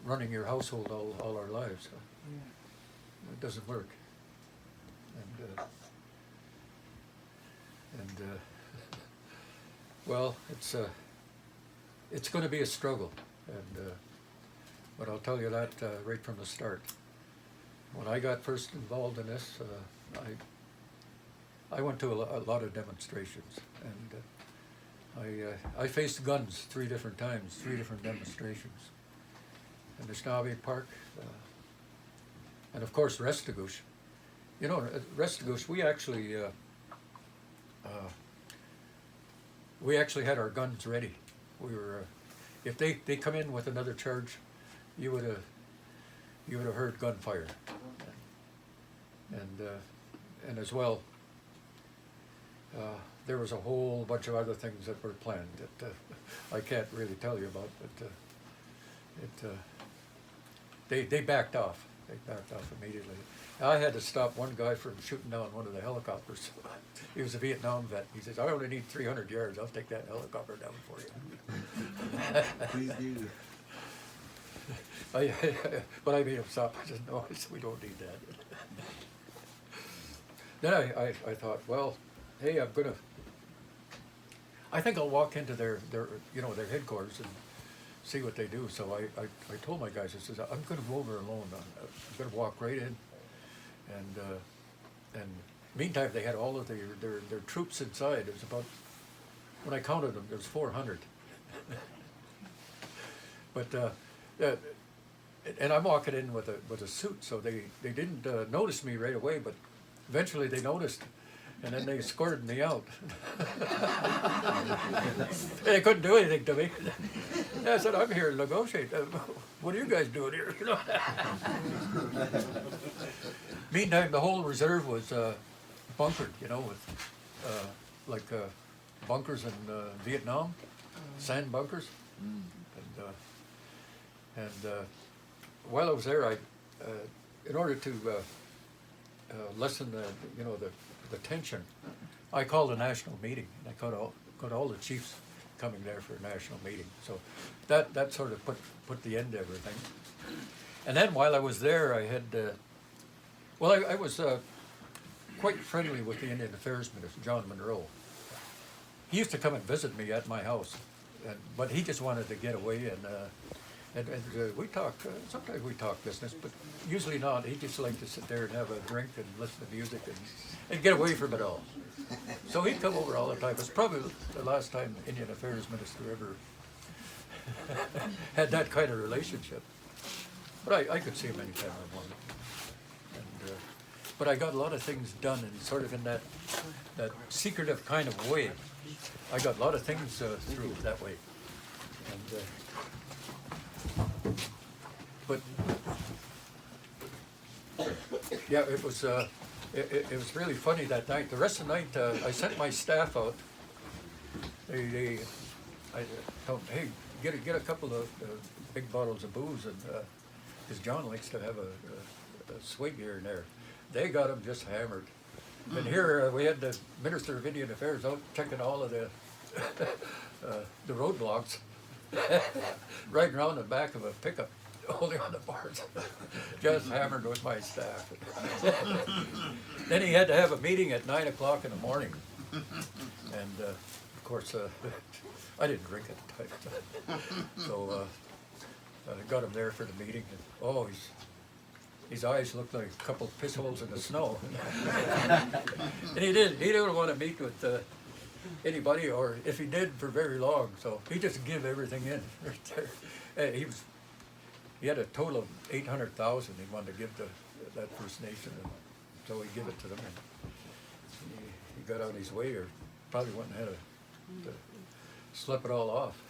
running your household all our lives. It doesn't work. And well, it's going to be a struggle, and but I'll tell you that right from the start. When I got first involved in this, I went to a lot of demonstrations, and I faced guns 3 different times, 3 different demonstrations. In the Snobby Park, and of course Restigouche. You know, at Restigouche, we actually had our guns ready. We were, if they come in with another charge, you would have heard gunfire, and as well, there was a whole bunch of other things that were planned that I can't really tell you about, but they backed off. They backed off immediately. I had to stop one guy from shooting down one of the helicopters. He was a Vietnam vet. He says, "I only need 300 yards. I'll take that helicopter down for you." Please do. But I made him stop. I said, "No, we don't need that." Then I thought, well, hey, I think I'll walk into their headquarters and see what they do. So I told my guys, I says, I'm going to go over alone. I'm going to walk right in, and meantime they had all of their troops inside. It was about, when I counted them, there was 400. But and I'm walking in with a suit, so they didn't notice me right away, but eventually they noticed. And then they escorted me out. They couldn't do anything to me. I said, "I'm here to negotiate. What are you guys doing here?" Meantime, the whole reserve was bunkered, with bunkers in Vietnam, sand bunkers. And while I was there, in order to lessen the tension, I called a national meeting, and I got all the chiefs coming there for a national meeting. So that sort of put the end to everything. And then while I was there, I had I was quite friendly with the Indian Affairs Minister, John Monroe. He used to come and visit me at my house, but he just wanted to get away, and we talk. Sometimes we talk business, but usually not. He just liked to sit there and have a drink and listen to music and get away from it all. So he'd come over all the time. It's probably the last time Indian Affairs Minister ever had that kind of relationship. But I could see him anytime I wanted. But I got a lot of things done, and sort of in that secretive kind of way. I got a lot of things through that way. But yeah, it was really funny that night. The rest of the night, I sent my staff out. I told them, hey, get a couple of big bottles of booze, and because John likes to have a swig here and there. They got them just hammered. And here we had the Minister of Indian Affairs out checking all of the roadblocks, riding around the back of a pickup, holding on the bars, just hammered with my staff. Then he had to have a meeting at 9 o'clock in the morning, and of course I didn't drink at the time, so I got him there for the meeting. And, his eyes looked like a couple of piss holes in the snow. And he didn't want to meet with anybody, or if he did, for very long. So he just gave everything in right there. He had a total of 800,000 he wanted to give to that First Nation, and so he gave it to them. And he got out his way, or probably went and had to slip it all off.